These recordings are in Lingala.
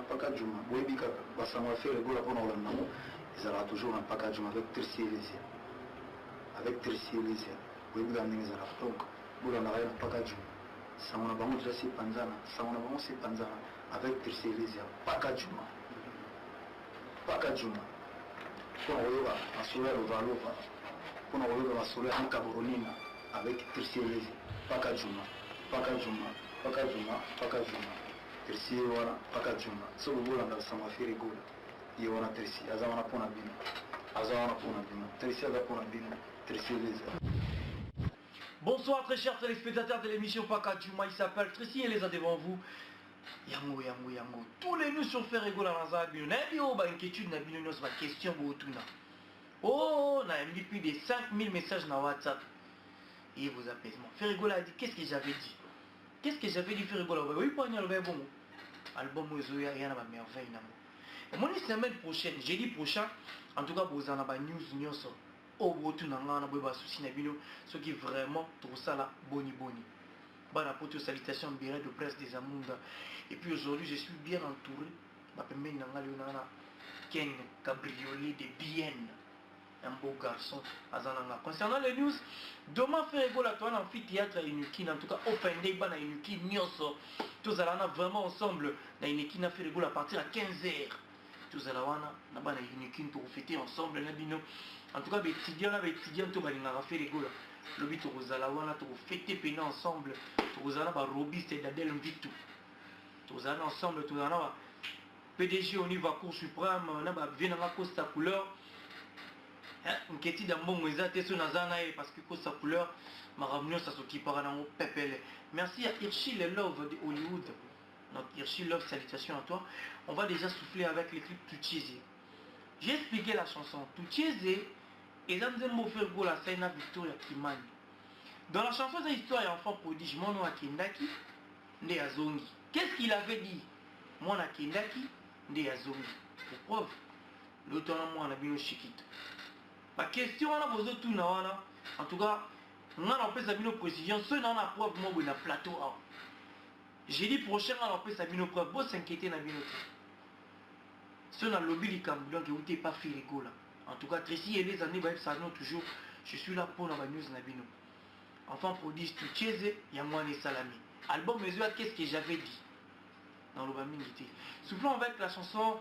Paka Juma, Boybika, Bassama fait le goût à prendre le nom, ils sera toujours un Paka Juma avec Tricy Elysia. Avec Tricy Elysia, Boybika Nizara, donc, Boulana Paka Juma. Samana Bango Jasi Panzana, Samana Bango Si Panzana, avec Tricy Elysia, Paka Juma. Paka Juma. Pour Oyoga, Asura Valova, pour Oyoga, Asura Kaburonina, avec Tricy Elysia, Paka Juma, Paka Juma, Paka Juma, Paka Juma. Tersi wana paka juma so bola na sama fere gola ye wana tersi azawana pona bino tersi aza pona bino tersi leza. Bonsoir très chers téléspectateurs de l'émission Paka Juma, il s'appelle Tracy et les a devant vous. Yango tous les news sur fere gola na za bino na bio ba inquiétude na bino nos ba question bo tuna. Oh, on a mis plus de 5000 messages dans WhatsApp. Et vos apaisements. Fere gola a dit qu'est-ce que j'avais dit? Qu'est-ce que j'avais dit faire rigolo? Oui, pas un album. Album où il y a ma merveille. Et moi, la semaine prochaine, jeudi prochain, en tout cas, vous en avez news. Au bout de la souci, ce qui est vraiment tout ça là, boni. Bon, pour toute salutation, bureau de presse des Amounda. Et puis aujourd'hui, je suis bien entouré. Ken Cabriolet de Bienne. Un beau garçon. Concernant les news, demain faire rigolo à toi en amphithéâtre à Inukin, en tout cas open day à Inukin, Nyoso. Tous allons vraiment ensemble à Inukin à faire rigolo à partir à 15h. Tous allons à Inukin pour fêter ensemble. En tout cas, les étudiants, tout va faire rigolo. Le but aux allons pour fêter pénal ensemble. Tous allons à Robiste et d'Adèle Mvitou. Tous allons ensemble, tous allons à PDG au niveau Cour suprême, on a bien à Costa couleur. Une question d'un bon parce que sa couleur m'a ramené ça qui part dans pépele. Merci à Hirschi le Love de Hollywood. Notre Hirschi Love, salutations à toi. On va déjà souffler avec les clips Tuchize. J'ai expliqué la chanson Tuchize et dans un mot faire la scène Victoria Kimani. Dans la chanson de l'histoire et enfant prodige, mon nom a Kendaki, né à Zongi. Qu'est-ce qu'il avait dit? Mon a Kendaki, né à Zongi. Pour preuve, l'auteur moi on a bien chiquito. La question on a besoin de tout en tout cas, on a appelé sa précision, ceux qui ont la preuve, moi, on a plateau. J'ai dit prochain, on a appelé sa preuve, vous s'inquiétez dans la ceux qui ont le lobby du Cambodge qui n'ont pas fait les goals. En tout cas, Tracy et les années, ça nous toujours, je suis là pour la news Nabino. Enfant prodige, tout Tuchize, il y a moi les salami. Album mesure, qu'est-ce que j'avais dit dans l'Obamingité. Soufflons avec la chanson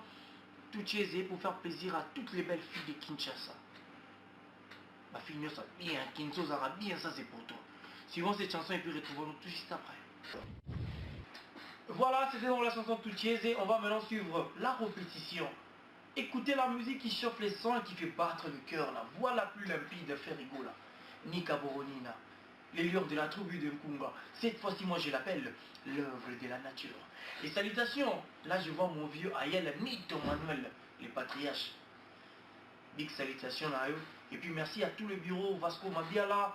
Tuchize pour faire plaisir à toutes les belles filles de Kinshasa. Ma fille ça bien, Kinzo Zara bien, ça c'est pour toi. Suivons cette chanson et puis retrouvons-nous tout juste après. Voilà, c'était donc la chanson Tuchize. On va maintenant suivre la répétition. Écoutez la musique qui chauffe les sons et qui fait battre le cœur. La voix la plus limpide de Ferigola. Nika Boronina. Les lions de la tribu de Nkunga. Cette fois-ci, moi je l'appelle l'œuvre de la nature. Et salutations. Là je vois mon vieux Ayel Mito Manuel, les patriarches. Big salutations à eux. Et puis merci à tout le bureau, Vasco Mabiala,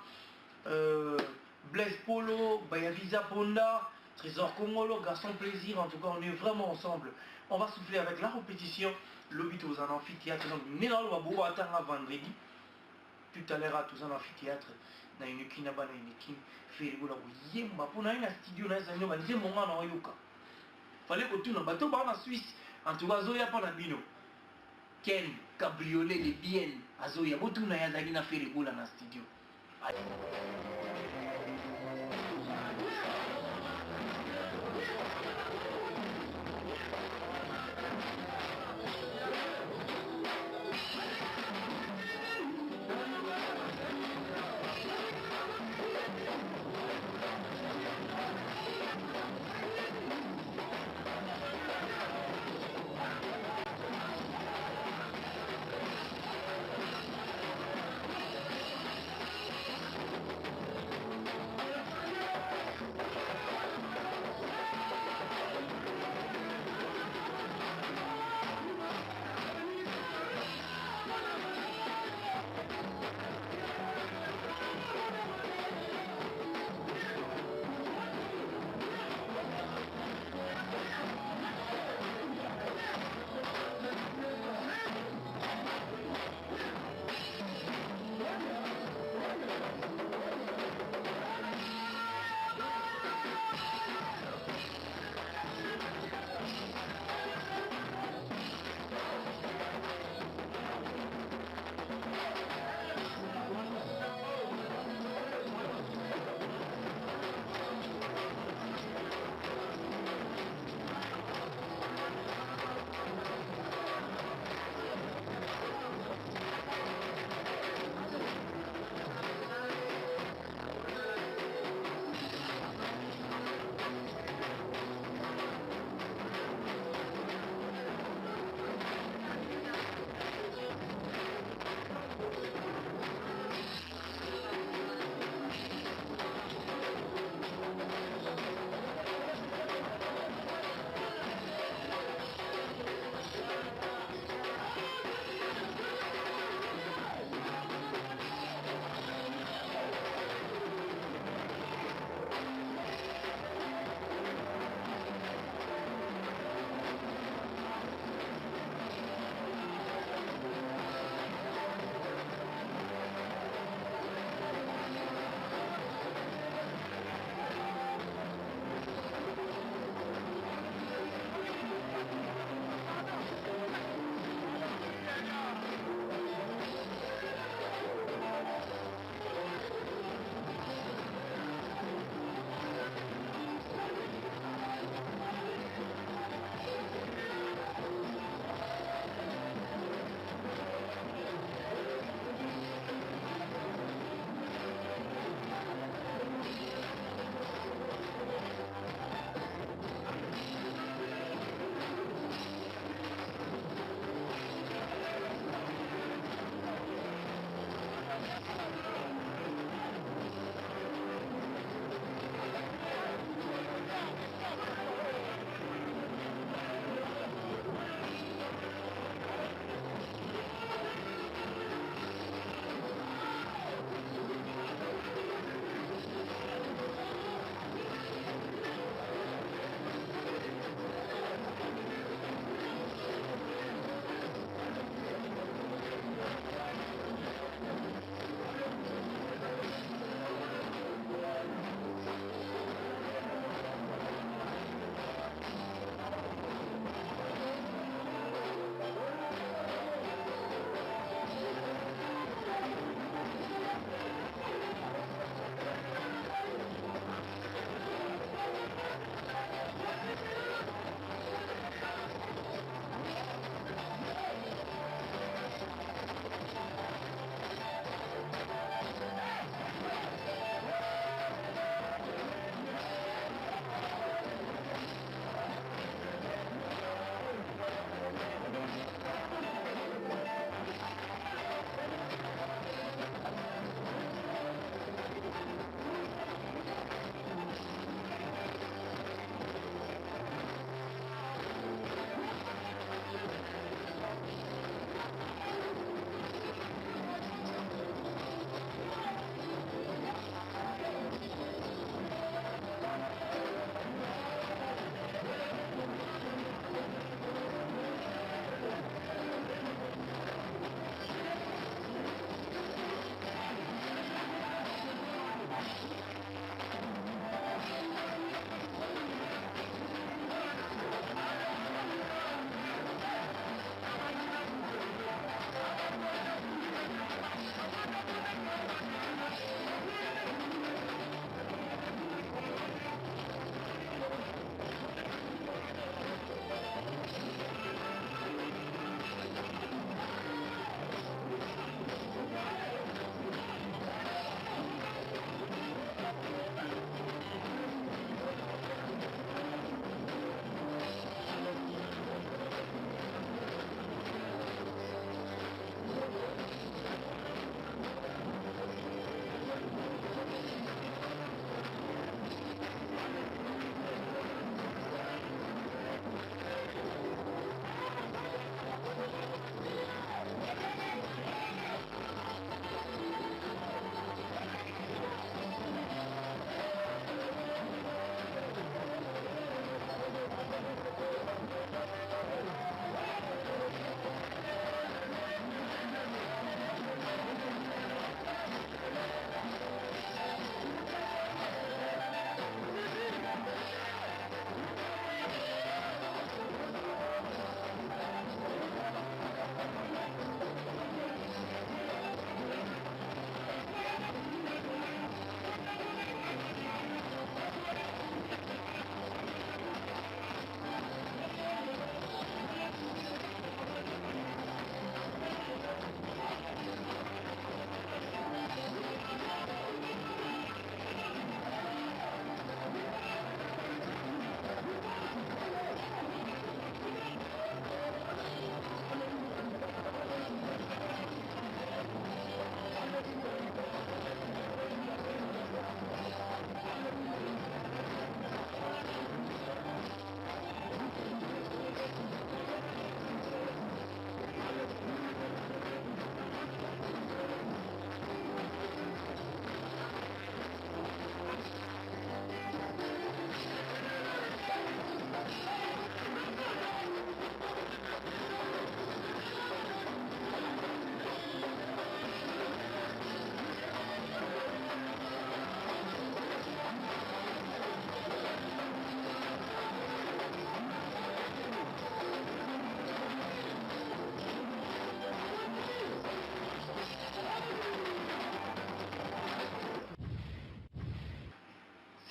Blaise Polo, Bayavisa Ponda, Trésor Congolo, Garçon Plaisir. En tout cas, on est vraiment ensemble. On va souffler avec la répétition. L'obit aux amphithéâtre. Donc, nous allons attendre vendredi. Tout à l'heure, à tous en amphithéâtre. Na une kinaba na une kin. Faire le yemba. Pour na une studio na zanyo. Bah, mon gars na yoka. Fallait que tu n'as pas tout en Suisse. En tout cas, Zoya pas na bino. Ken Cabriolet de Bienne Azoya Botuna yazali na faire gola na studio.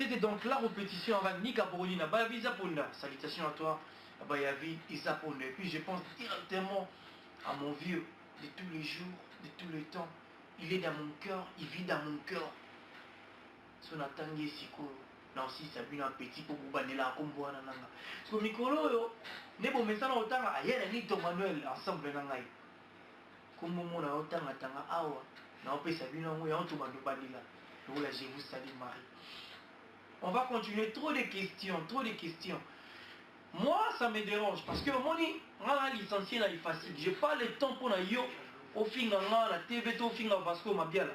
c'était donc la répétition avec Nika Brolina. Visa Ponda. Salutations à toi. Bayavi Isa Ponda. Et puis je pense directement à mon vieux de tous les jours, de tous les temps. Il est dans mon cœur, il vit dans mon cœur. Son attangi siko. Nancy Sabine un petit pour vous banner la combo à Nanga. Parce que Mikolo, yo, ne bon message autant à Yel et Manuel ensemble Nangai. Comme mon autant à Tanga Awa. Non, pas Sabine, on est en tout monde banila. Voilà, je vous salue Marie. On va continuer, trop de questions, trop de questions. Moi, ça me dérange parce que mon licencié là, il est facile. Je n'ai pas le temps pour la yo, au fin la TV, au fin Vasco Mabiala.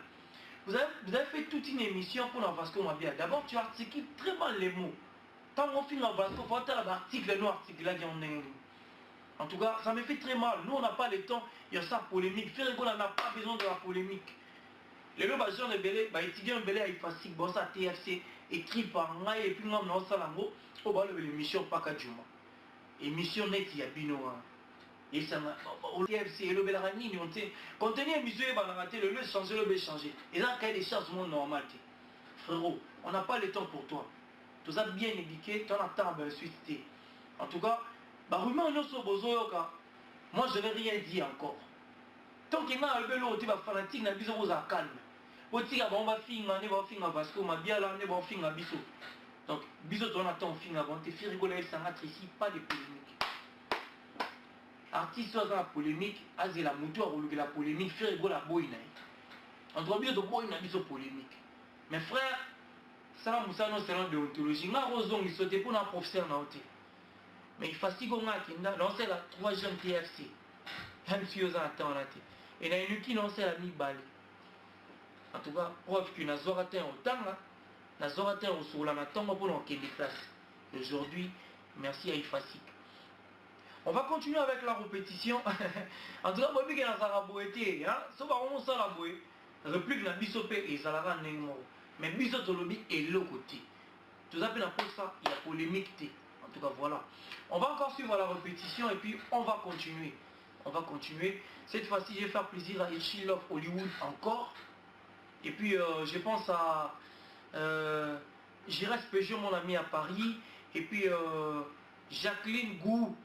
Vous avez fait toute une émission pour la Vasco Mabiala. D'abord, tu articules très mal les mots. Tant qu'on finit la Vasco, il faut faire l'article, nous article là, en tout cas, ça me fait très mal. Nous, on n'a pas le temps, il y a ça polémique. Ferrego n'a pas besoin de la polémique. Les gens de Belé, étudiants de Belé, il est facile. Bon, ça TFC, écrit par moi, et puis moi, on Salango, on va lever l'émission Pakadjuma. Émission net, il y a Binoa. Et ça m'a. Au TFC, le Belarani, on sait. Contenu émission, il va rater, le lieu changer, le lieu changer. Et là, quand il y a des charges, monde normal. Frérot, on n'a pas le temps pour toi. Tout ça bien éduqué, tu en as temps à susciter. En tout cas, moi, je n'ai rien dit encore. Tant qu'il y a un vélo, tu vas fanatique, tu vas faire calme. Tu vas faire Vasco, Biso. Donc, Biso, tu attends fin avant. Tu fais rigoler, ça rentre ici, pas de polémique. Artiste, dans la polémique, Azé la moto, a la polémique, fait rigoler la boïna. En tout cas, Biso, boïna, Biso polémique. Mes frères, ça, c'est un salon de déontologie. Nga Rosong, il sautait pour un professeur. Mais il fatigue au gars qui a lancé la 3e TFC. Même si vous attendez. Et il y a une qui lance la mi-balle. En tout cas, preuve qu'il n'a pas atteint autant. N'a pas atteint au sur la tombe pour l'enquête des classes. Aujourd'hui, merci à Ifasik. On va continuer avec la répétition. En tout cas, moi, je vais vous dire que vous avez la réplique de Bissopé et Zalara Nengo. Mais Bissop est le côté. Tout ça, pour ça, il y a polémique. En tout cas, voilà. On va encore suivre la répétition et puis on va continuer. On va continuer. Cette fois-ci, je vais faire plaisir à Hirschi Love Hollywood encore. Et puis, je pense à Gérard Peugeot, mon ami à Paris. Et puis, Jacqueline Gou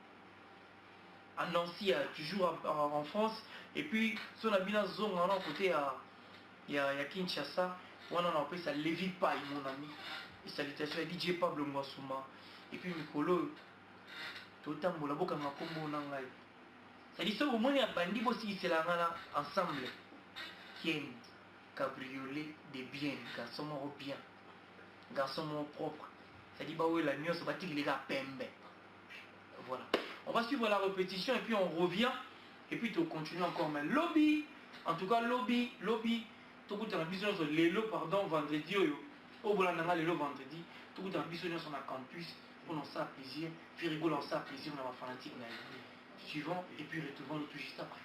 à Nancy, toujours en France. Et puis, son ami à Zong, on a côté il y a Kinshasa. On a appelé ça Lévi Paille, mon ami. Et salutations à DJ Pablo Mwasuma. Et puis, Mikolo, tout le temps, on a beaucoup de combo. C'est-à-dire que au moins, il y a bandi aussi, c'est là ensemble. Ken, cabriolet, des biens, garçon bien, garçon propre. C'est-à-dire que la nuance, c'est qu'il est à pembe. Voilà. On va suivre la répétition et puis on revient. Et puis tu continues encore. Mais lobby, en tout cas, lobby, tout le temps, les lots, pardon, vendredi, au bout de les lots vendredi, tout le temps, sur la campus, on en sait plaisir, puis rigole, on sait plaisir, on va fanatique. Suivant et puis retrouvons-nous tout juste après.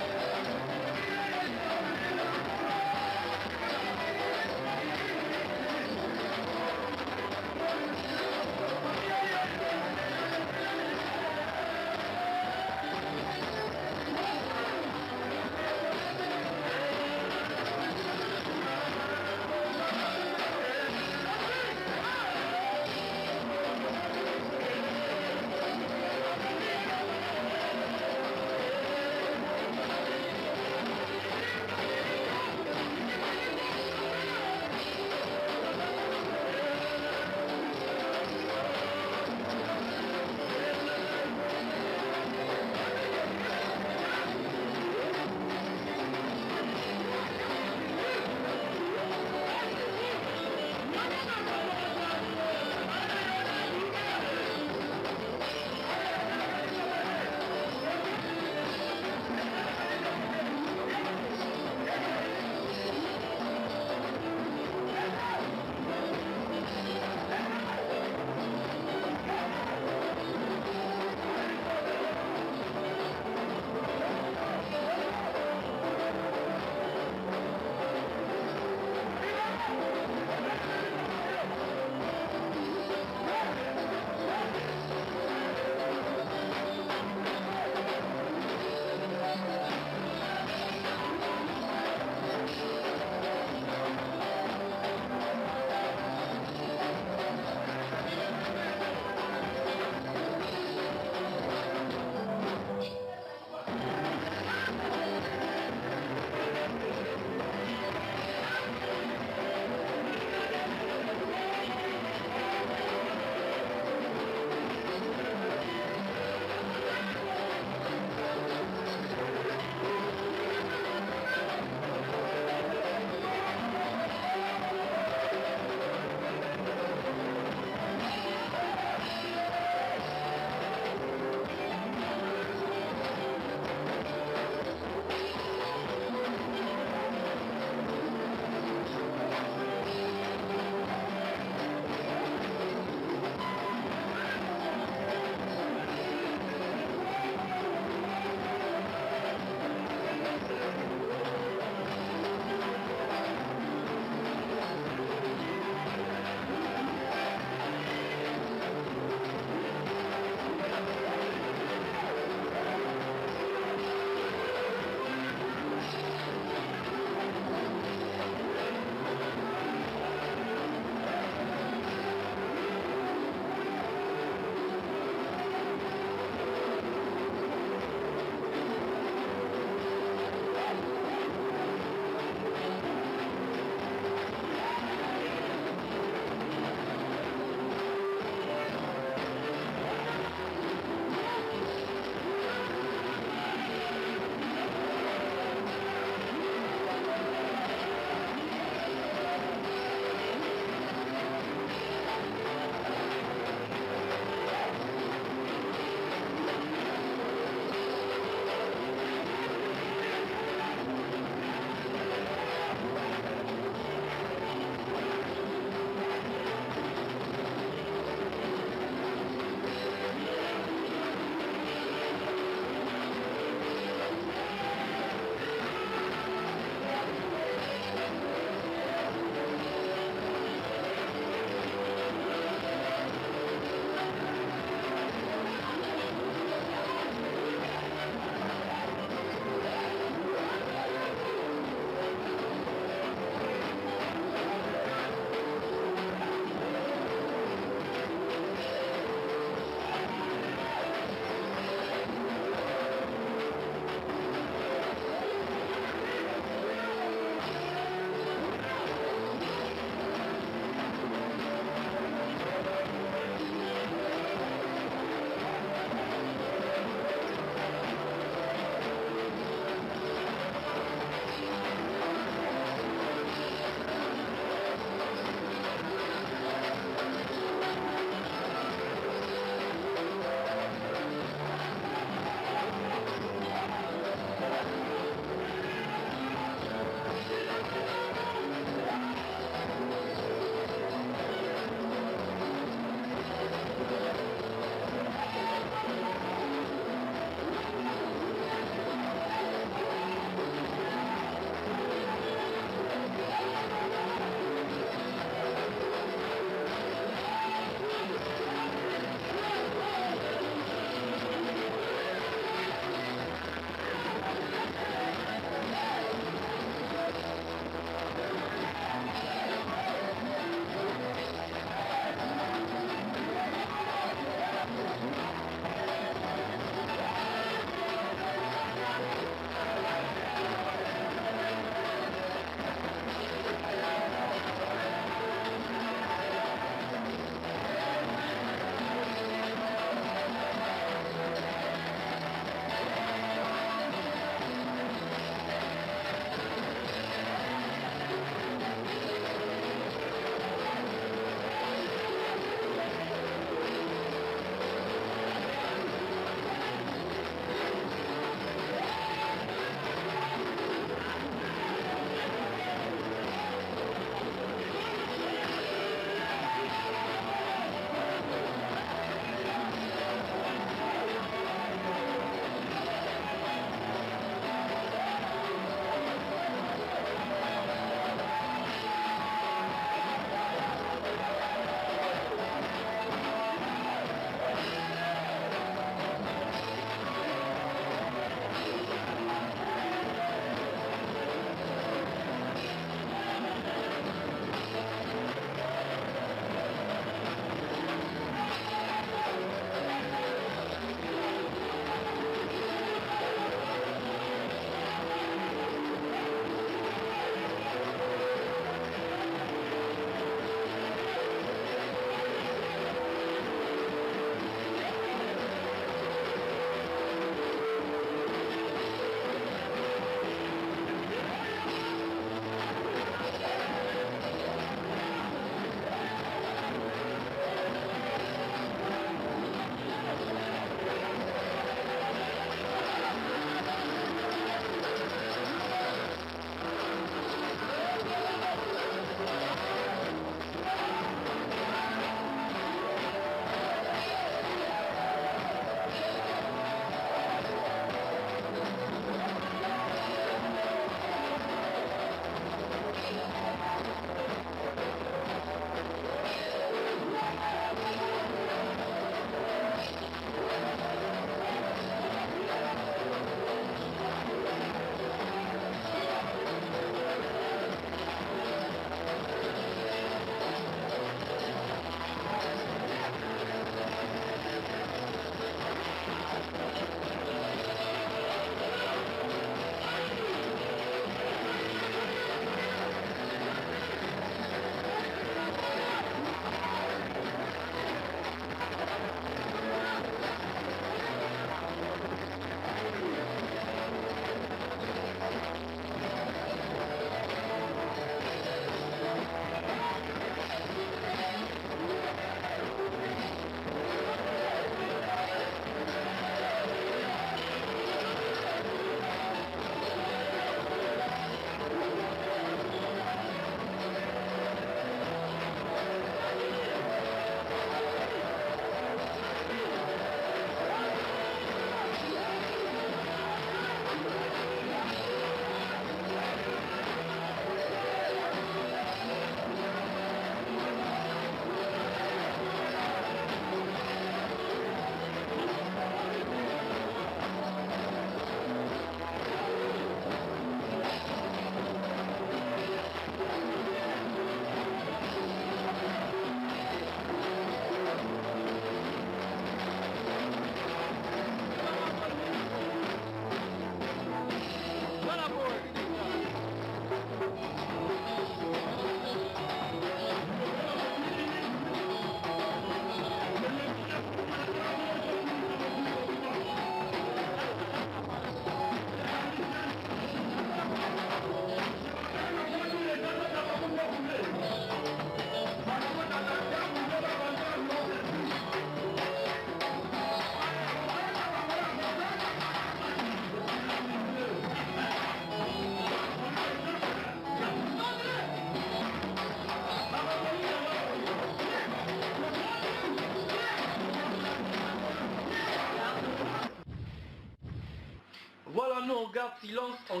nous on garde silence, on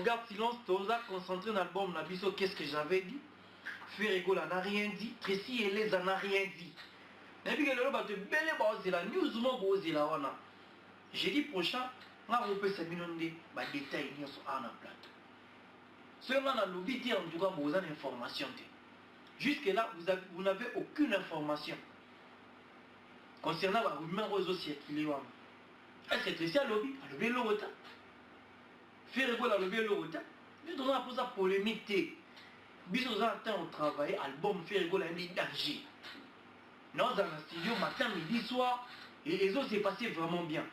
va concentrer dans l'album Nabiso, qu'est-ce que j'avais dit? Ferrego n'a rien dit, Tracy Eleza n'a rien dit. Et puis le ba te belé ba la news mo bo la wana. Jeudi prochain, on va repérer ces détails sur un plateau. Seulement dans le lobby, en tout cas, vous avez information. Jusque-là, vous n'avez aucune information concernant la rumeur aux aussi qu'il est. Est-ce que c'est un lobby? Le lobby est le retard. Faire le lobby est le retard. Nous devons poser la polémique. Nous avons travaillé, album Faire le danger. Nous dans le studio matin, midi, soir, et les autres s'est passé vraiment bien.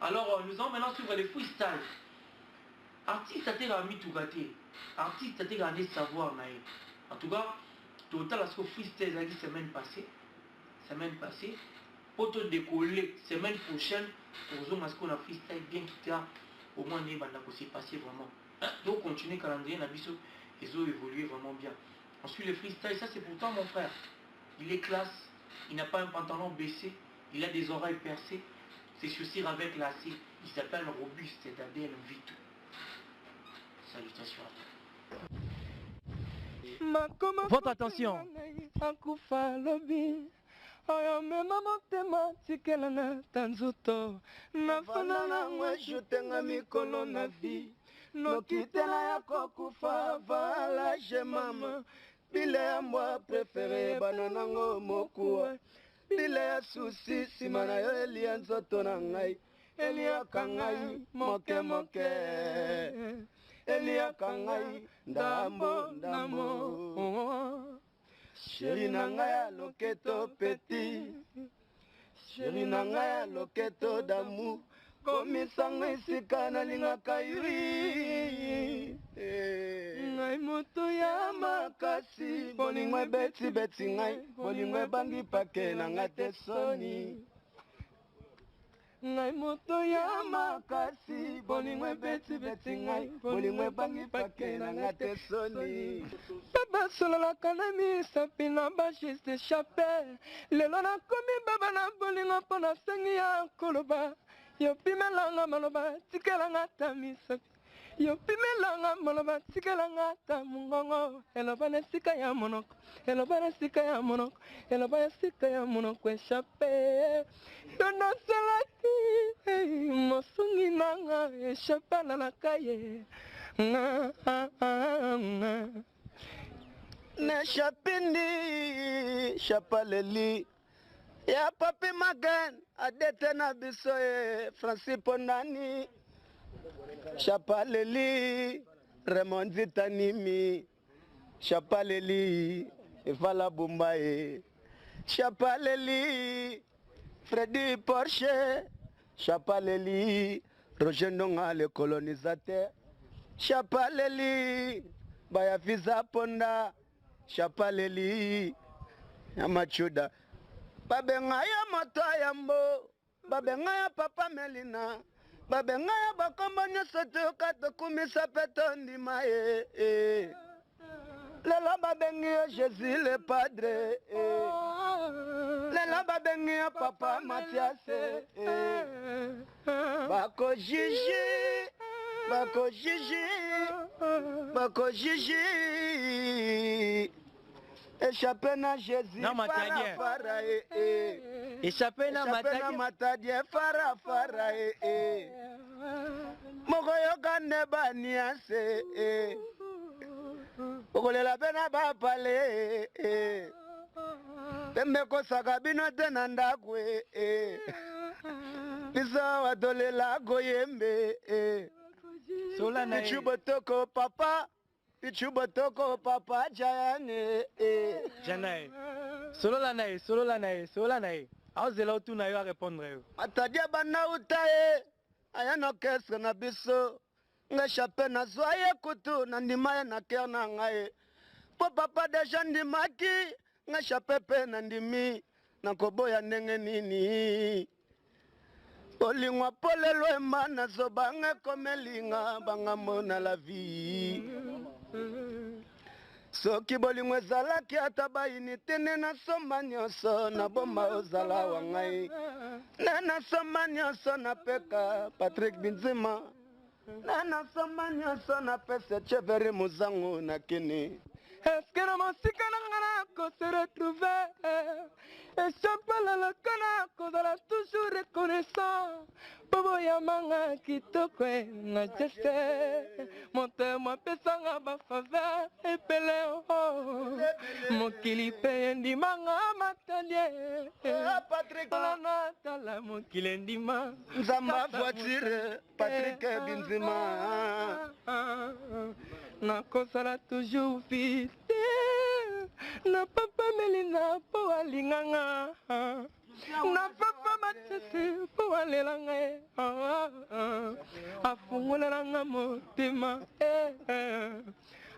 Alors, nous allons maintenant suivre les freestyles. Artiste a été mis tout gâté. Artiste a été gagné savoir. En tout cas, total à ce que freestyle a dit semaine passée, pour te décoller semaine prochaine, pour nous ce qu'on a freestyle bien quitté, au moins il va s'est passé vraiment. Donc continuer calendrier, ils ont évolué vraiment bien. Ensuite le freestyle, ça c'est pourtant mon frère. Il est classe, il n'a pas un pantalon baissé, il a des oreilles percées, ses chaussures avec lacets, il s'appelle Robuste, c'est-à-dire Vito. Salutations à toi. Votre attention. Oyo mema motema tikelanga tanzuto nafana nangwe jutenga mikolo na vi nokitela ya kokufa vala je mama bile ya mwa prefere bana nango mokuwa bile ya susi sima na yo elia nzoto na ngai eliaka ngai moke moke eliaka ngai ndambo ndambo. Chéri nanga loketo petit, chéri nanga loketo d'amour, komisanga isika nalingaka yuri. Ngai moto ya makasi, bolingo beti beti ngai, bolingo bangi pake nanga te soni. Ngai moto ya makasi, bolingo beti beti ngai, bolingo bangi pake nanga te soni. Baba solola kanami sapina ba juste échappé. Lelo na komi baba na bolingo pona sengi ya koloba. Yo pimelanga maloba tikelanga tamisa. Yo pimelanga maloba tikelanga tamungongo. Eloba na sika ya monoko. Eloba na sika ya monoko. Eloba na sika ya monoko échappé. Dono salaki mosungi nanga échappé na la caille. Ne chapindi chapaleli ya papi magan adete na biso e Francis Pondani chapaleli Raymond Vitanimi chapaleli Evala Bumbaye chapaleli Freddy Porsche chapaleli Roger Ndonga le colonisateur chapaleli Baya Visa Ponda Chapaleli Yamachuda Babenga ya moto yambo Babenga ya papa Melina Babenga ya bakombo nyosoto kato kumisa petondi mae Lela babengi ya Jésus le Padre Lela babengi ya papa Mathiase Bako Gigi Bako Gigi Bako Gigi échappé na Jésus fara échappé na matadie fara moko yoka ne baniase okolela bena bapale tembe kosaka bino te na ndako biso watolela koyembe Pichu botoko papa Pichu botoko papa Jayane Janae Solo la nae Aozela otu na yo a répondre Atadia bana utae Aya no kesre na biso Nga chape na zoye kutu Na ndimaye na ker na ngaye Po papa deja ndimaki Nga chape pe na ndimi Na koboya ndenge nini Olingwa polelo emana zobanga komelinga banga mona la vie Soki bolingwe zalaki atabayini tene na soma nyonso na bomba ozala wangai Na soma nyonso na peka Patrick Binzima Nana samba nyonso na pese chevere muzango na kini. Est-ce que na masika na ngana ko se retrouver? Échappe la lokana ko dala toujours reconnaissant. Bobo ya manga kitoko na jeste. Monte mo pesanga ba faveur epele oh. Mokili pe ndi manga matanye. Patrick la tala mokili ndi ma. Nzamba voiture Patrick Binzima. Na kosala toujours fidèle. Na papa Melina po alinganga. Na papa Matese po alelanga. Afungolelanga motema.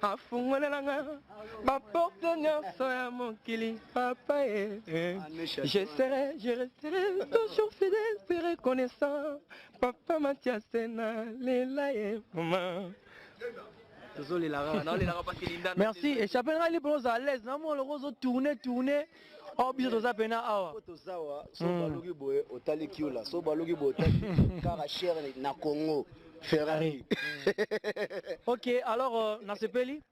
Afungolelanga ma porte nyonso ya mokili papa. Je resterai toujours fidèle et reconnaissant. Papa Mathias na lela ye maman. Merci. Et chapelle les bons à l'aise. Non, le rose tourner. Oh, bien de ça pena awa. So balogi boye otali kiula. So balogi boye car cher na Congo Ferrari. Ok, alors na sepeli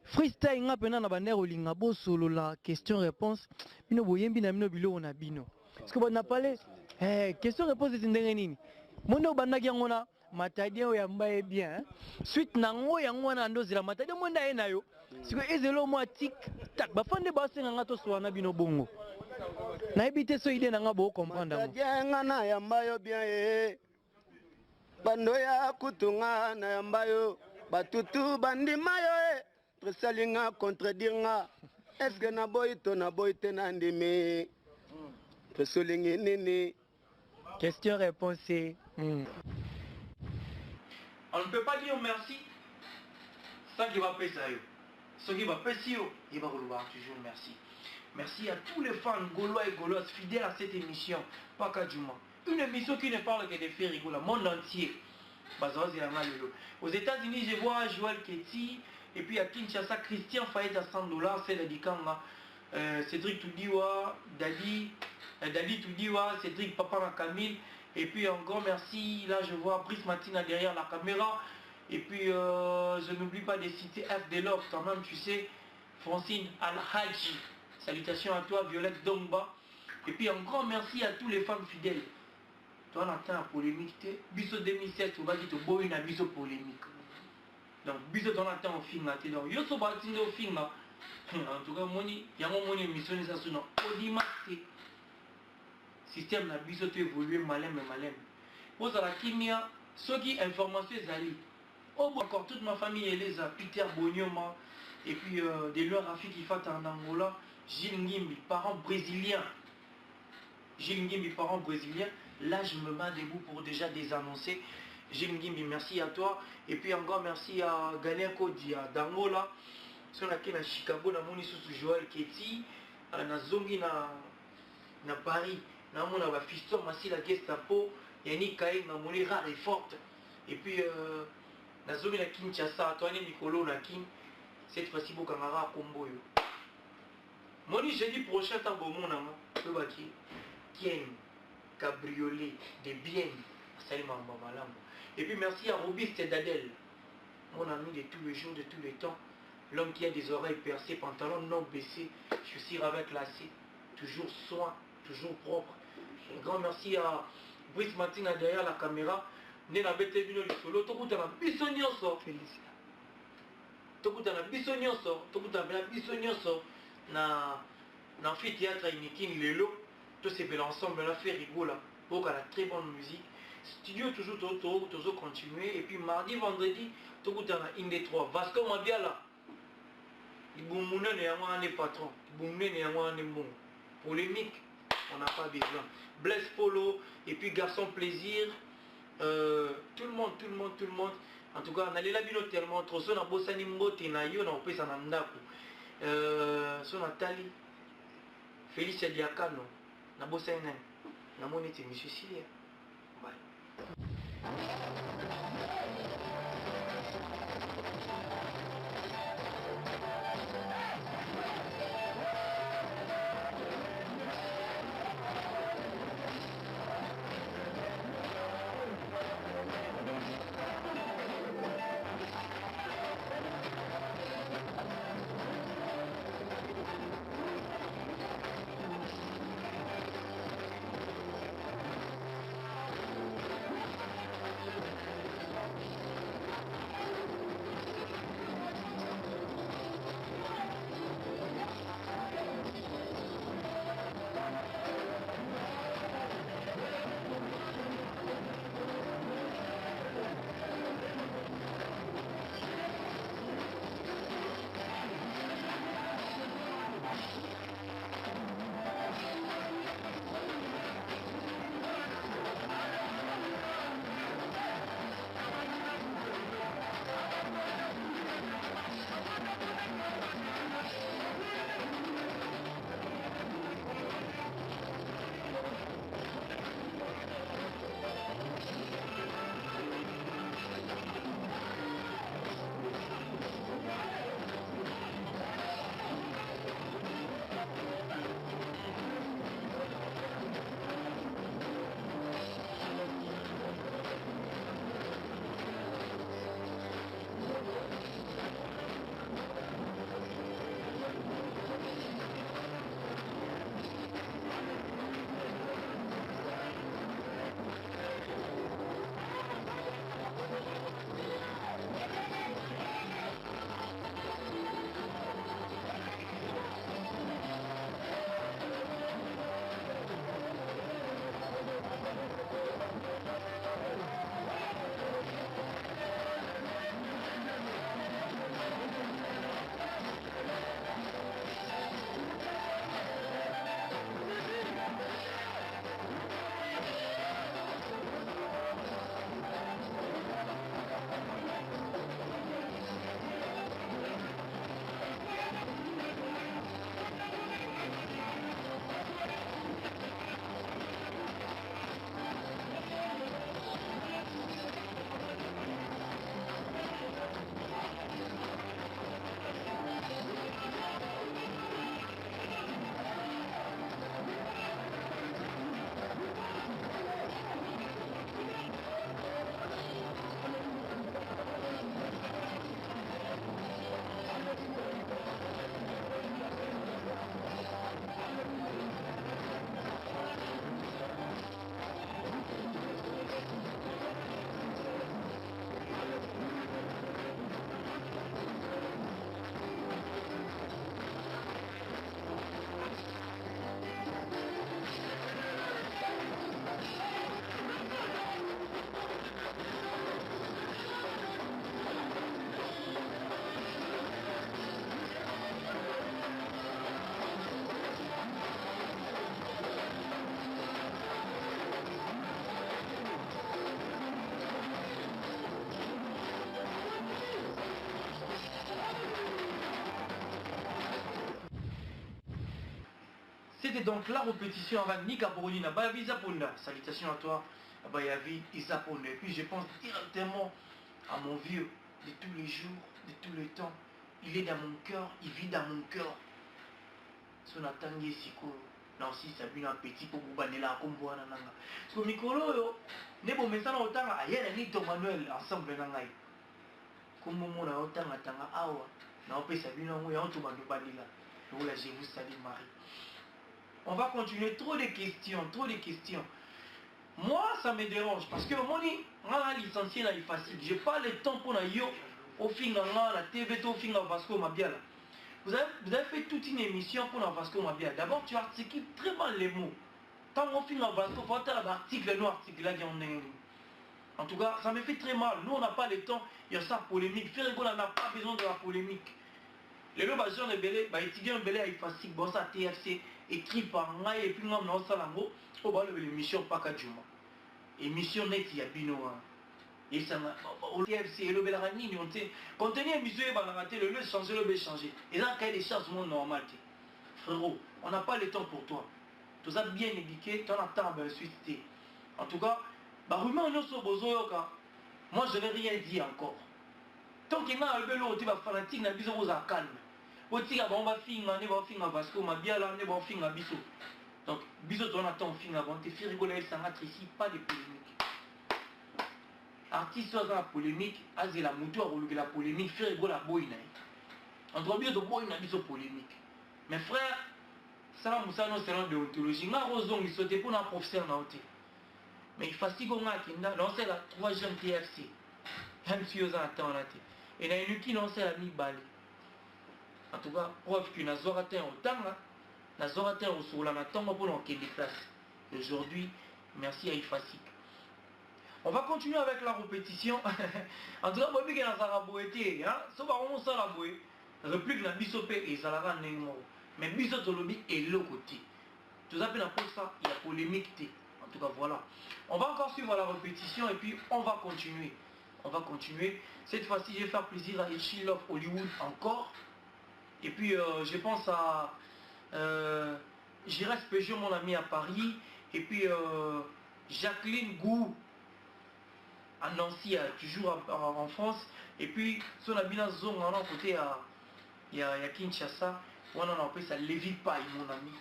freestyle nga pena na bander olinga bo solo la question réponse. Bino boyembi na bino bilo na bino. Parce que bon na parlé question réponse ndenge nini. Mondo bandaki ngona matadi o yamba e bien suite nango yango na ndozela matadi monda ye nayo siko ezelo mo tik tak ba fande ba senga ngato swana bino bongo na ebite so ide nanga bo comprendre matadi nga na yamba yo bien e bando ya kutunga na yamba yo batutu bandima yo e presalinga contredire nga est-ce que na boyito na boyite na ndimi presolingi nini question réponse. On ne peut pas dire merci sans qu'il va payer ça. Ce qui va payer, il va vouloir toujours merci. Merci à tous les fans gaulois et gauloises fidèles à cette émission, Paka Djouma. Une émission qui ne parle que des faits rigolos, le monde entier. Aux États-Unis, je vois Joël Ketty, et puis à Kinshasa, Christian Fayet à $100, c'est le Dikanga, Cédric Toudiwa, Dali Toudiwa, Cédric Papa Camille. Et puis encore merci, là je vois Brice Matina derrière la caméra. Et puis je n'oublie pas de citer F. Delors quand même, tu sais, Francine Al-Haji. Salutations à toi, Violette Domba. Et puis un grand merci à tous les femmes fidèles. Toi on attend la polémique, Biso 2007, on va dire que tu as une biso polémique. Donc Biso on attend au film. Donc yo so bâti au film. En tout cas, il y a mon émission, ça se nomme Odima. Système na biso to évoluer malin. Pose à la kimia, ceux qui information zali. Oh encore toute ma famille elle les a Peter Bonyoma et puis des lois Rafik qui fait en Angola, Gilles Ngimbi, parents brésiliens. Là je me mets debout pour déjà désannoncer. Gilles Ngimbi, merci à toi. Et puis encore merci à Galien Kodi à d'Angola. Sur laquelle à Chicago, na moni sous Joël Ketty, na Zongi na Paris. Na mona ba fiston masi la Gestapo, yani Kaï na moni rare et forte. Et puis na Zongi na Kinshasa, Antoine Nicolo na Kin, cette fois-ci bo kamara combo yo. Moni jeudi prochain tant bon mon ama, le baki. Kien, cabriolet, des biens, salut maman malambo. Et puis merci à Robiste Dadel, mon ami de tous les jours, de tous les temps. L'homme qui a des oreilles percées, pantalon non baissé, chaussures avec lacets, toujours soin, toujours propre. Un grand merci à Brice Martina derrière la caméra. Nena bete vino du solo, tokutana biso nyonso. Tokutana biso nyonso na amphithéâtre Inikin Lelo. Tout ces bel ensemble là fait rigoler pour la très bonne musique. Studio toujours continuer et puis mardi vendredi tokutana Inde 3 Vasco Mabiala. Ibumune ne yango ane patron, ibumune ne yango ane bon. Polémique, on n'a pas besoin. Blaise Polo et puis Garçon Plaisir. Tout le monde. En tout cas, on allait là bino tellement trop. Son a bossani mbote na yo na opesa na ndako. Son Nathalie, Félix Diakano, na bossani na monete Monsieur Silia. Bye. c'était donc la répétition avec Nika Borodina. Bah, Visa Ponda. Salutations à toi. Bah, Yavi, Isa Ponda. Et puis je pense directement à mon vieux de tous les jours, de tous les temps. Il est dans mon cœur, il vit dans mon cœur. Son attangi siko. Là aussi, ça vient un petit peu pour banela comme boire nanga. Parce que Mikolo, yo, ne bon message au temps, ailleurs, ni ton manuel ensemble nangai. Comme mon na autant atanga awa. Na opé ça vient en tout bandu banila. Voilà, je vous salue Marie. On va continuer. Trop de questions, trop de questions. Moi, ça me dérange parce que moi, je licencié là, il est facile. Je n'ai pas le temps pour la yo, au fin de la TV, au fin de Vasco Mabiala. Vous avez fait toute une émission pour la Vasco Mabiala. D'abord, tu articules très mal les mots. Tant au fin de Vasco, il faut faire l'article, nous, article là, en tout cas, ça me fait très mal. Nous, on n'a pas le temps. Il y a ça polémique. Ferrego n'a pas besoin de la polémique. Les gens qui ont belé, étudiants belé il facile, bon ça TFC écrit par moi et puis moi on salango, on va lever l'émission pas qu'à Juma. Émission net il y a bino et ça au TFC le belarani on sait contenu émission il va rater le changer le changer. Et là quand il des charges mon normal. Frérot, on n'a pas le temps pour toi. Tout ça bien éduqué, tu as le temps de susciter. En tout cas, bah rumeur nous sur bozoyoka. Moi je n'ai rien dit encore. Tant qu'il y a un bello, tu vas fanatique, na biso à calme. Otika bomba finga, ne va finga Vasco, ma bien là, ne va finga biso. Donc, biso tu en attends finga, bon, t'es fait rigoler, ça rentre ici, pas de polémique. Artiste dans la polémique, azé la moto, a la polémique, fait rigoler la boïna. En tout cas, biso de boïna, biso polémique. Mes frères, ça moussa non c'est de déontologie. Nga rozong, ils sautent pour un professeur na oté. Mais il fatigue on a kinda, non c'est la 3e TFC. Même si on attend en até. Et il y a une qui non c'est la mi-balle. En tout cas, preuve que nous avons atteint autant, nous avons atteint au sol, nous avons pour nous des classes. Aujourd'hui, merci à Ifasik. On va continuer avec la répétition. En tout cas, je vais vous dire que si vous avez ça, la réplique na bisopé et ça la mais bisop de lobby est le côté. Tout ça, pour ça, il y a polémique. En tout cas, voilà. On va encore suivre la répétition et puis on va continuer. On va continuer. Cette fois-ci, je vais faire plaisir à Ichi Love Hollywood encore. Et puis, je pense à Giras Peugeot, mon ami à Paris. Et puis, Jacqueline Gou à Nancy, toujours en France. Et puis, son ami à Zong, on a côté il y a Kinshasa. On a appelé ça Lévi Paille, mon ami.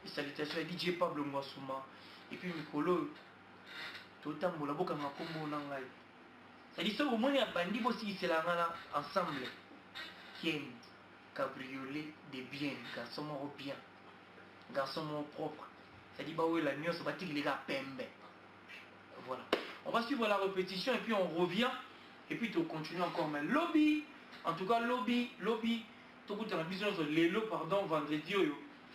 Et salutations à DJ Pablo Mwasuma. Et puis, Mikolo, tout le temps, la boca m'a combo nangai. C'est-à-dire, au moins, il y a bandi aussi, c'est là ensemble. Ken. Cabriolet de bien, garçon mort bien, garçon mort propre. C'est-à-dire, bah oui, la nuit, on se bâtit les gars pembe. Voilà. On va suivre la répétition et puis on revient. Et puis, tu continues encore. Mais lobby, en tout cas, lobby, tout le monde a besoin de l'élo, pardon, vendredi.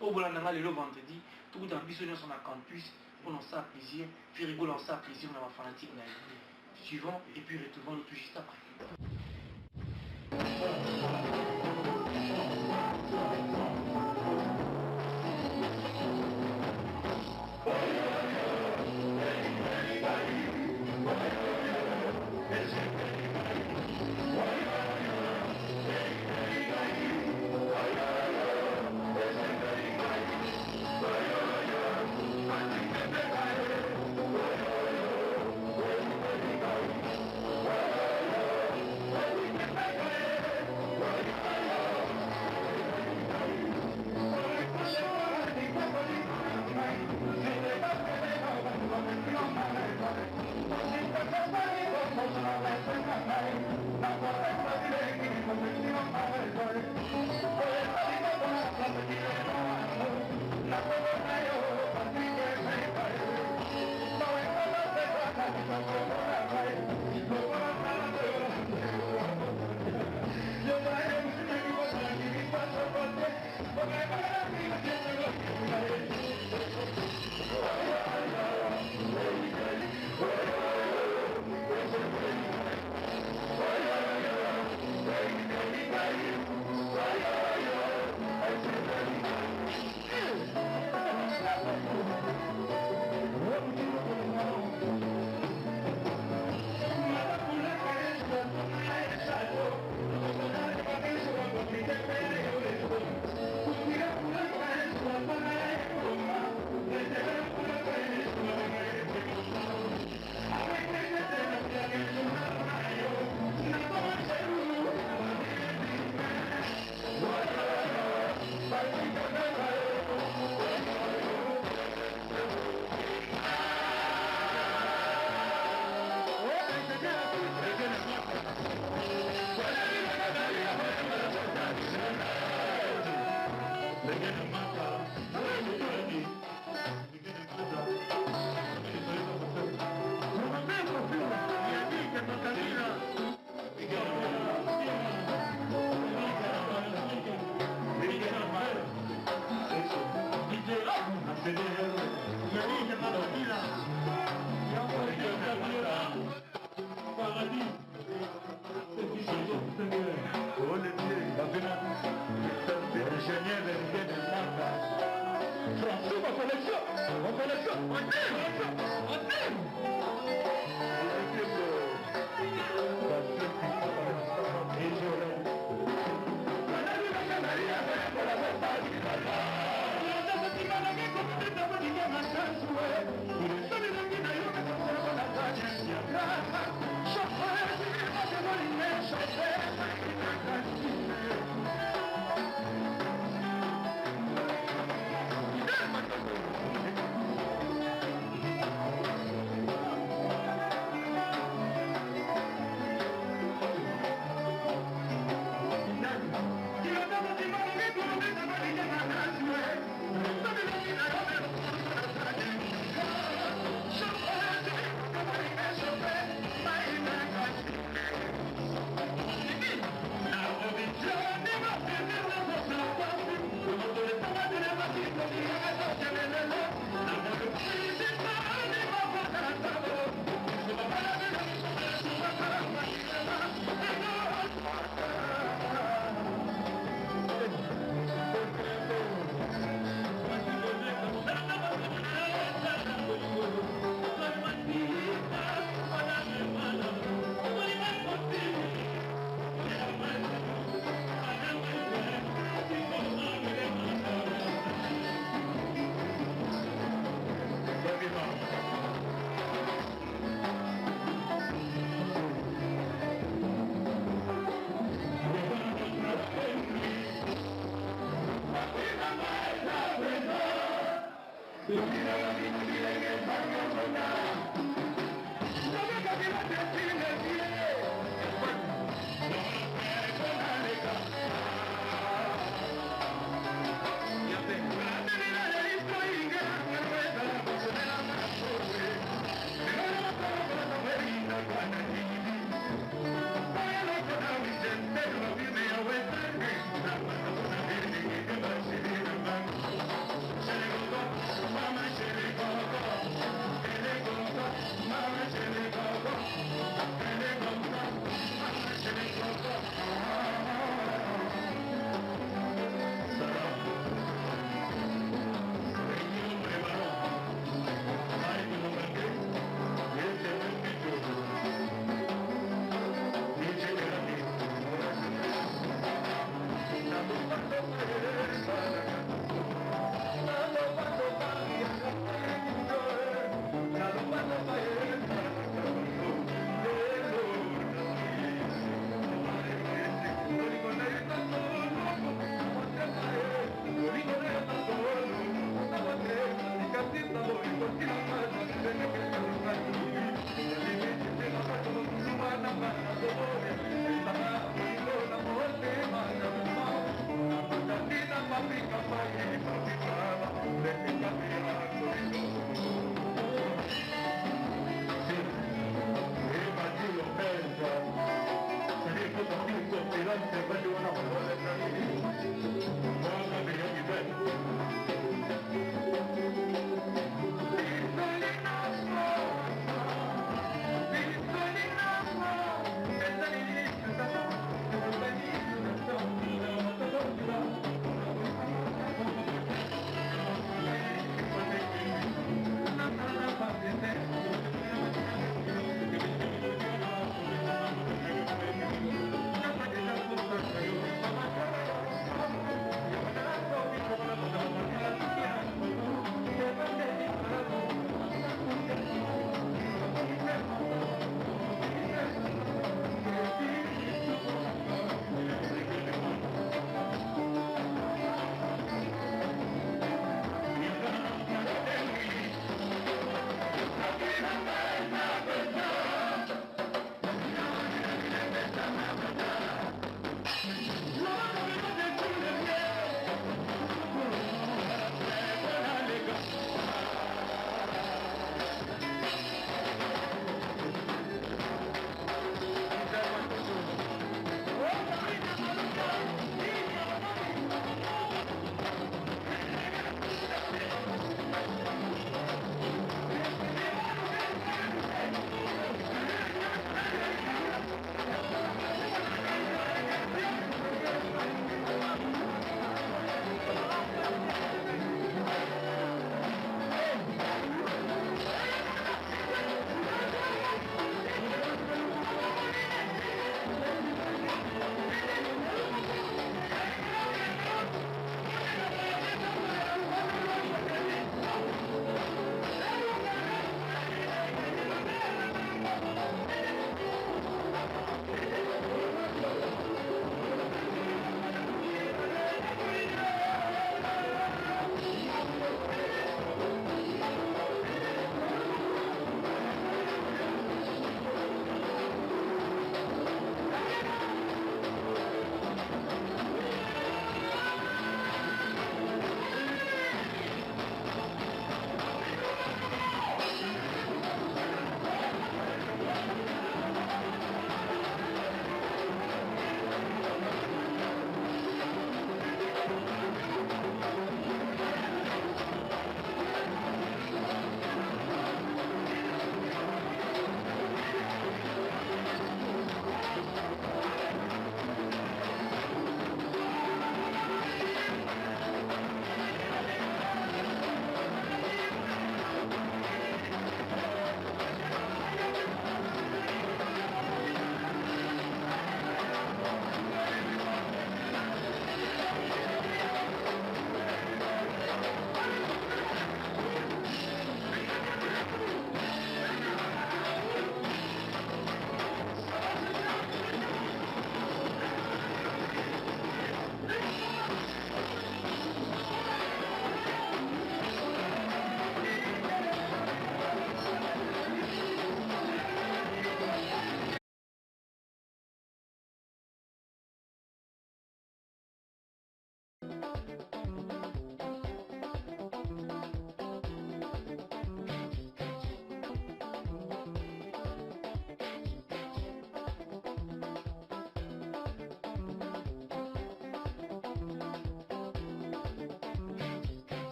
Au bout de la l'élo vendredi. Tout le monde a besoin de son campus. On en sait plaisir. Puis rigole, on sait plaisir. On a fanatique. Suivant. Et puis, retrouvons-nous tout juste après.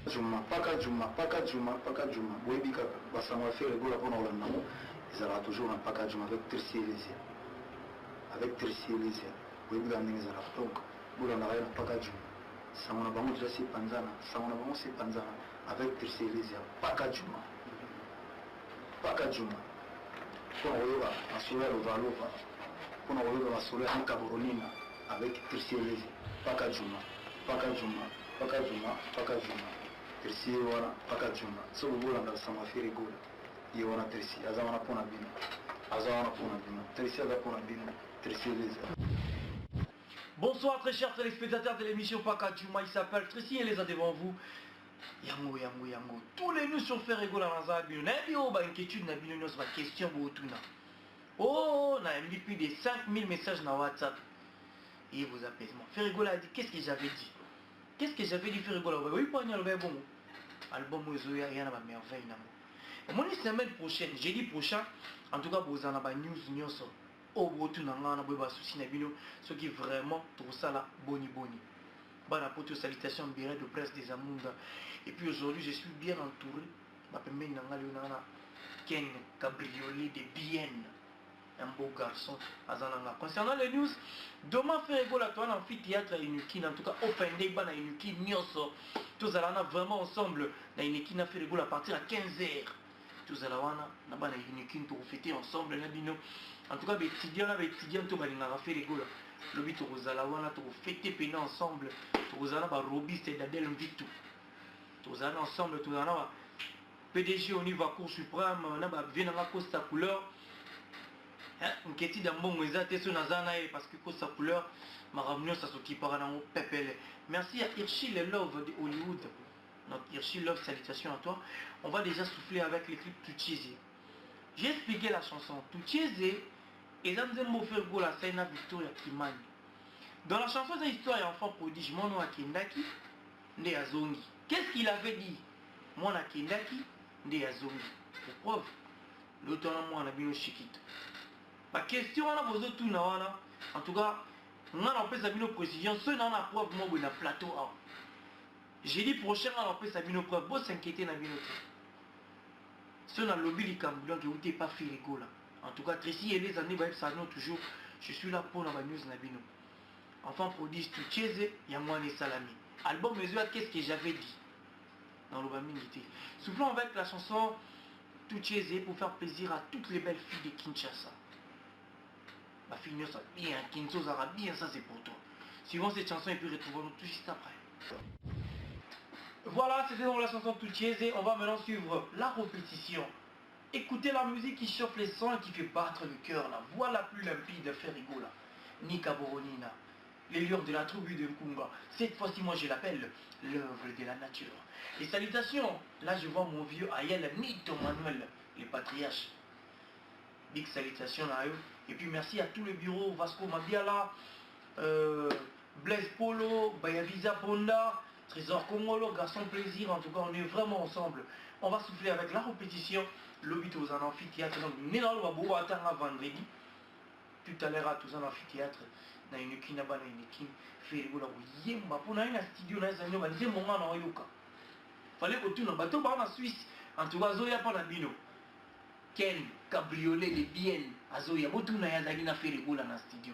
Juma, paka Juma, Boybika, Bassama fait le goût à prendre le nom, ils auront toujours un paka Juma avec Tricy Elysia. Avec Tricy Elysia, Boybika Ningzara, donc, Boulana Raya paka Juma. Samona Bango Jasi Panzana, Samona Bango Si Panzana, avec Tricy Elysia, paka Juma. Pour Oyoga, à Soler au Valova, pour Oyoga, à Soler en Caboronina, avec Tricy Elysia, paka Juma. Tersi wana paka juma so bola na sama fere gola ye wana tersi azawana pona bino tersi aza pona bino tersi leza. Bonsoir très chers téléspectateurs de l'émission Paka Juma, il s'appelle Tracy et les a devant vous. Yango. Tous les news sur Ferrego la Naza Bino. N'ayez pas inquiétude, n'a bino nos question boutuna. Oh, on a plus de 5000 messages dans WhatsApp. Et vos apaisements. Ferrego a dit qu'est-ce que j'avais dit? Qu'est-ce que j'avais dit Ferrego là? Oui, pas un album. Album Ozoya, il y en a merveille. Et moi, la semaine prochaine, jeudi prochain, en tout cas, vous en avez news. Au retour, on a un souci, ce qui est vraiment tout ça là, boni. Bonne apôtre, salutations, bureau de presse des Amundas. Et puis aujourd'hui, je suis bien entouré. Ken Cabriolet de Bienne. Un beau garçon. Concernant les news, demain Ferrego la toile amphithéâtre à Inukin, en tout cas Open Day à Inukin, Nyoso. Tous allons vraiment ensemble dans Inukin à Ferrego à partir à 15h. Tous allons à Inukin pour fêter ensemble. En tout cas, les étudiants, tout le monde a fait Ferrego. Le but aux Alawana pour fêter péné ensemble. Tous allons à Robis et Dadel Vitou. Tous allons ensemble, tous allons à PDG au niveau Cour suprême, on a bien à Costa couleur. Une question d'un bon parce que sa couleur m'a ramené ça qui part dans Pepele. Merci à Hirschi le Love de Hollywood. Notre Hirschi Love, salutations à toi. On va déjà souffler avec le clip Tuchize. J'ai expliqué la chanson Tuchize et Zanzembo Fergo la Saina Victoria Kimani. Dans la chanson de l'histoire enfant prodige, mon nom à Kendaki, Nde Azongi. Qu'est-ce qu'il avait dit? Mon à Kendaki, Nde Azongi. Pour preuve, l'auteur moi on a bien chiquite. La question on a besoin de tout en tout cas, on a fait sa précision, ceux qui ont la preuve, moi, on a plateau. J'ai dit prochain, on a fait sa preuve, vous s'inquiétez dans la ceux qui ont le lobby du Camboulan qui n'ont pas fait les là. En tout cas, Tracy et les années, ça nous toujours, je suis là pour la news Nabino. Enfant prodige, tu chaises, il y a moins de salami. Album mesure, qu'est-ce que j'avais dit dans le Bamingité. Soufflons avec la chanson Tout chaises pour faire plaisir à toutes les belles filles de Kinshasa. Ma fille ça bien, Kinzo Zara bien, ça c'est pour toi. Suivant cette chanson et puis retrouvons-nous tout juste après. Voilà, c'était donc la chanson Tuchieze. On va maintenant suivre la répétition. Écoutez la musique qui chauffe les sons et qui fait battre le cœur. La voix la plus limpide de Ferrego là. Nika Boronina, les lions de la tribu de Nkunga. Cette fois-ci, moi je l'appelle l'œuvre de la nature. Les salutations, là je vois mon vieux Ayel Nito Manuel, les patriarches. Big salutations à eux. Et puis merci à tout le bureau, Vasco Mabiala, Blaise Polo, Bayavisa Ponda, Trésor Congolo, Garçon Plaisir. En tout cas, on est vraiment ensemble. On va souffler avec la répétition. L'obit aux amphithéâtre. Donc, nous allons attendre vendredi. Tout à l'heure, à tous en amphithéâtre. Dans une équipe, dans une équipe. Ferrego là, oui, pour nous, un studio, dans un studio, dans un moment, dans un studio. Fallait que tout le bateau par en Suisse. En tout cas, Zoya pas la bino. Ken Cabriolet de Bienne. Azoya, botu na yazaki na Ferrego là dans le studio.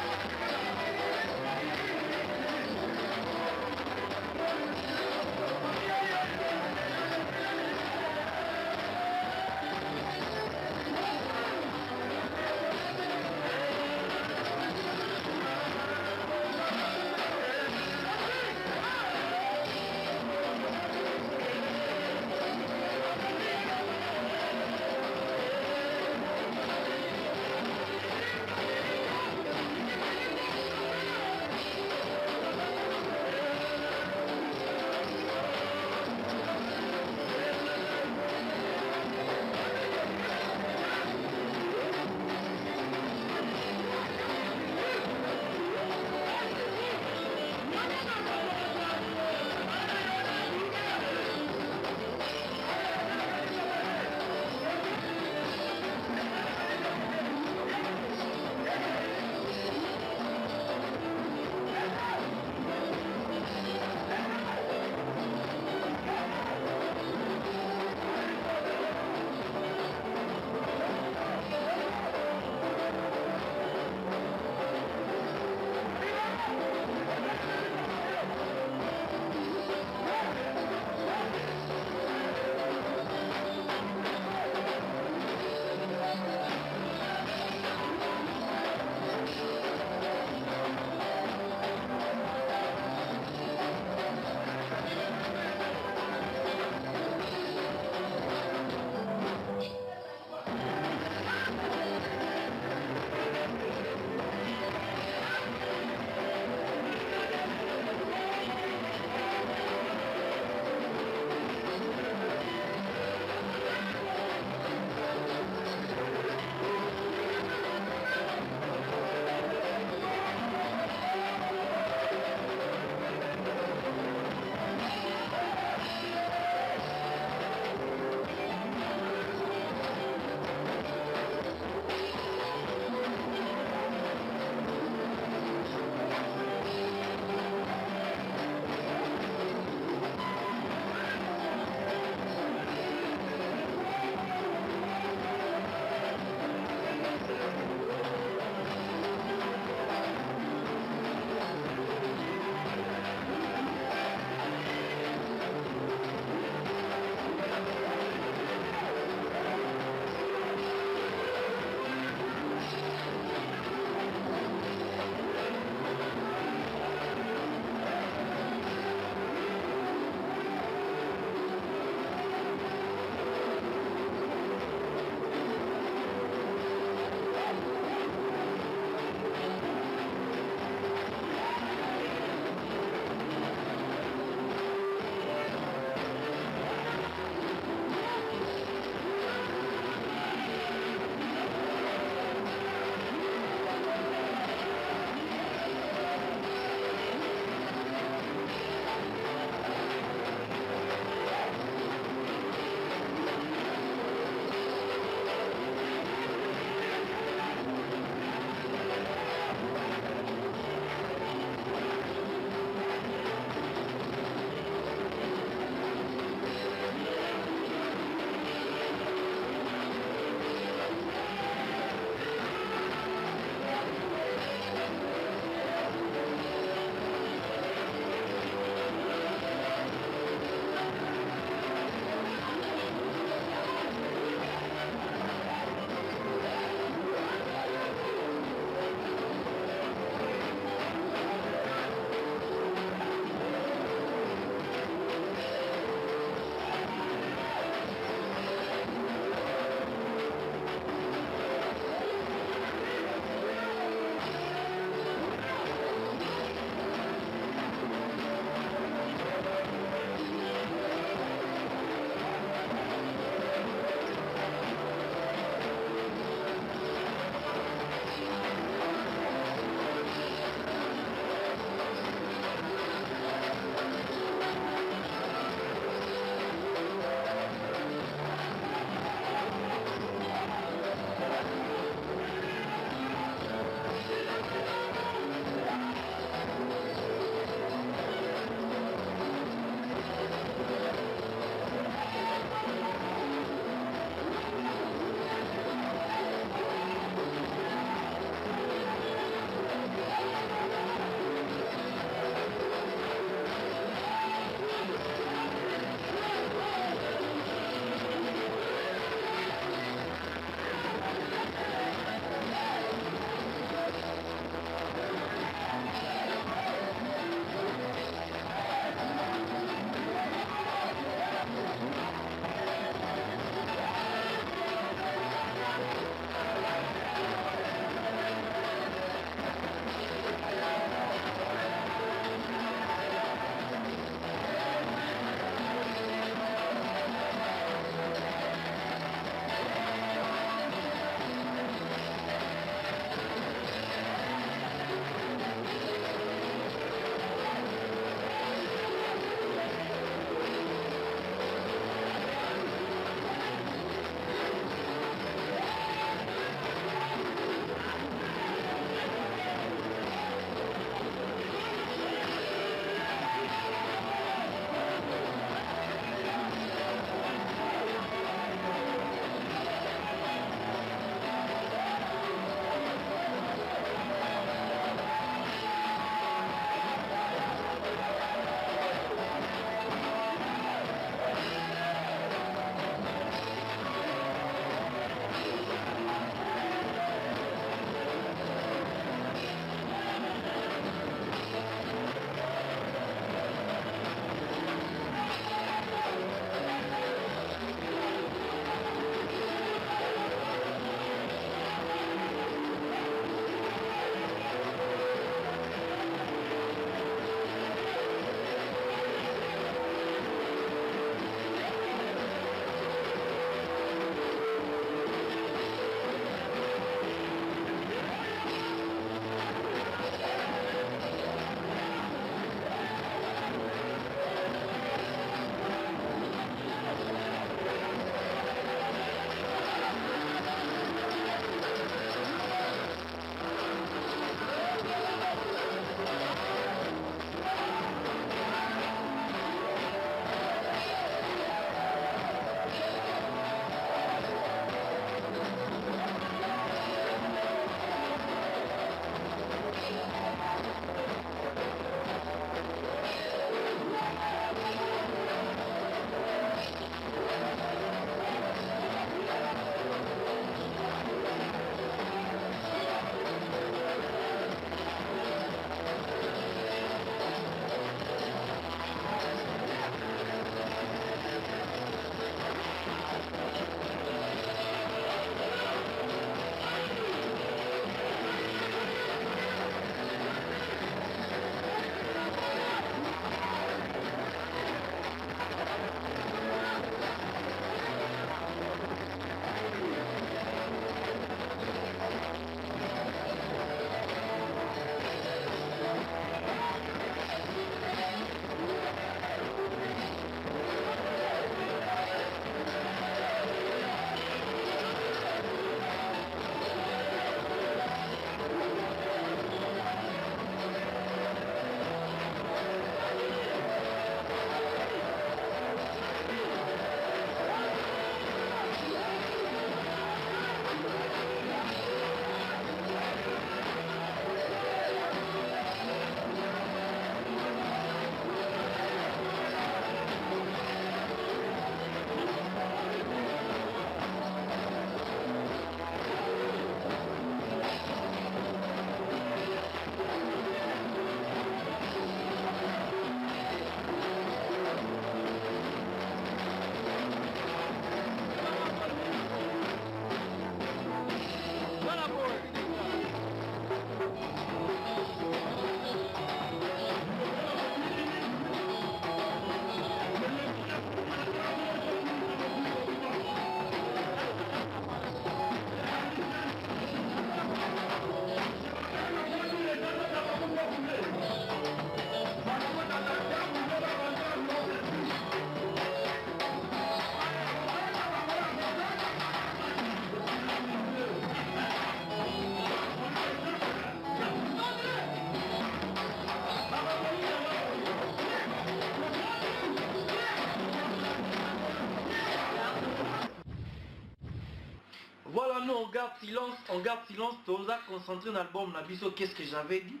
on garde silence, Toza concentré dans l'album Nabiso, qu'est-ce que j'avais dit?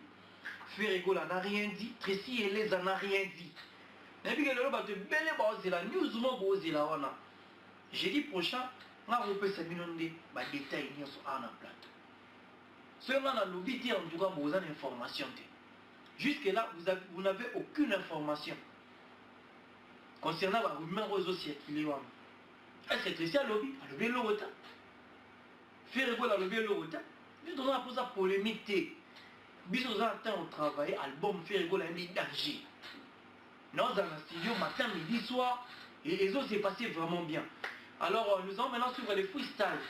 Ferrego n'a rien dit, Tracy Eleza n'a rien dit. Et puis la news, jeudi prochain, on va repasser des détails sur un plateau. Seulement dans le lobby, en tout cas, vous avez information. Jusque-là, vous n'avez aucune information concernant la rumeur aux circulés. Est-ce que Tracy a lobby? A lobby le retard. Ferrego a lobby le retard. Nous devons poser la polémique. Nous avons travaillé, album Ferrego a un danger. Nous dans le studio matin, midi, soir, et les autres s'est passé vraiment bien. Alors nous allons maintenant suivre les freestyles.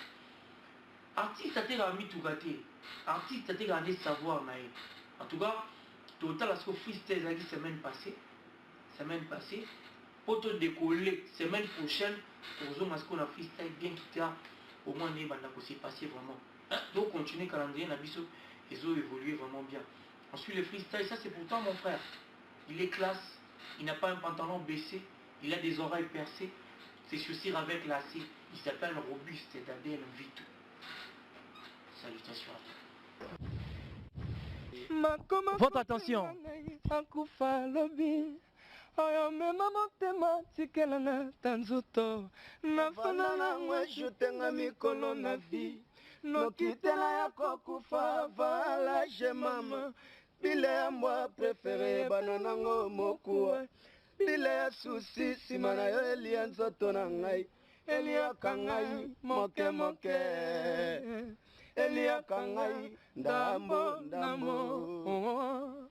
Artiste a été mis tout gâté. Artiste a été gardé savoir. En tout cas, total à ce que freestyle a dit semaine passée, pour te décoller semaine prochaine, pour nous ce qu'on a freestyle bien quitté, au moins les bandes s'est passé vraiment. Donc continuer calendrier, ils ont évolué vraiment bien. Ensuite le freestyle, ça c'est pourtant mon frère. Il est classe. Il n'a pas un pantalon baissé, il a des oreilles percées, ses chaussures avec lacets. Il s'appelle Robuste, c'est-à-dire Vito. Salutations à toi. Votre attention. Oyo mema motema tikelanga tanzuto nafana ngwe jutenga mikolo na vi nokitela ya kokufa vala je mama bile ya mwa prefere bananango mokuwa bile ya susi sima na yo elia nzoto na ngai eliaka ngai moke moke eliaka ngai ndambo ndambo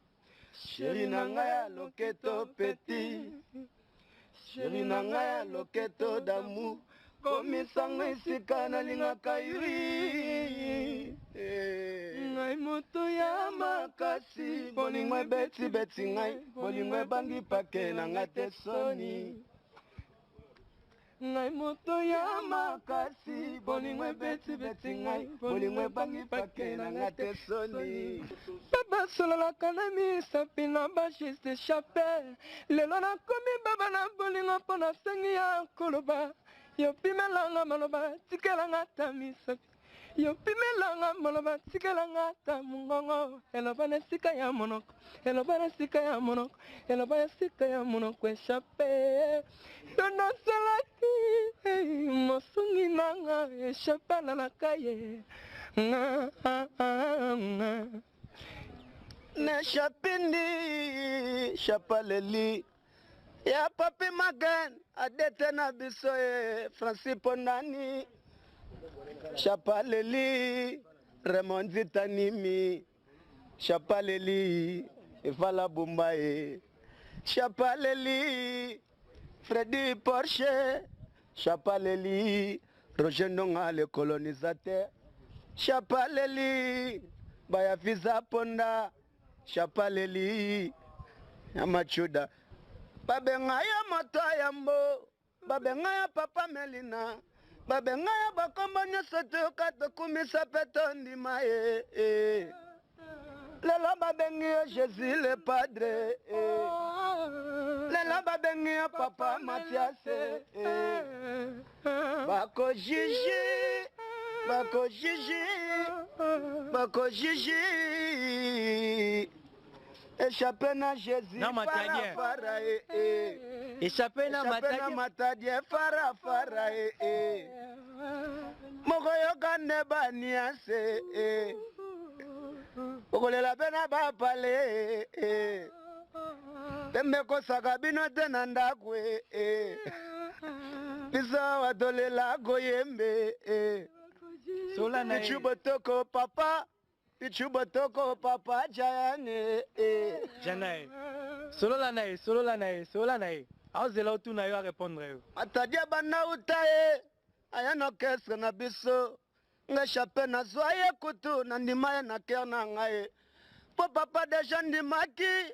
Chéri na ngai ya loketo petit, chéri na ngai ya loketo d'amour, komisanga esika nalingaka yuri. Ngai moto ya makasi, bolingo ebeti beti ngai, bolingo ebangi pake na ngai te soni. Ngai moto ya makasi, bolingo ebeti beti ngai, bolingo ebangi pake na ngai te soni. Baba sololaka na misapi na bajiste chape, lelo nakomi baba na bolingo mpo na sengi ya koloba, yo pimelanga maloba tikelanga ta misapi, yo pimelanga maloba tikelanga ta mongongo, eloba na sika ya monoko, eloba na sika ya monoko, eloba na sika ya monoko echape. Yo nasalaki mosungi nanga echape na lakaye ne chapindi chapaleli ya papi magen adete na biso e Francis Pondani chapaleli Raymond Tanimi chapaleli Evala Bumbae chapaleli Freddy Porsche chapaleli Roger Ndonga le colonisateur chapaleli Baya Visa Ponda chapaleli Amachuda babenga ya moto ya mbo babenga ya papa Melina babenga ya bakombo nyonso toyoka kumisa peto ndima lelo babengi ya Jésus le Padre lelo babengi ya papa Mathias bako Gigi bako Gigi bako Gigi échappé na Jésus fara fara échappé na matadie fara fara moko yokande baniase okolela pena bapale tembe kosaka bino te na ndako biso watolela koyembe pichubotoko papa pichubotoko papa jayane Janae solola nae aozela otuna yo a répondre yo matadia bana utaye aya na orchestre na biso nga chape na zwa ye kutu na ndima ye na cœur na ngai po papa deja ndimaki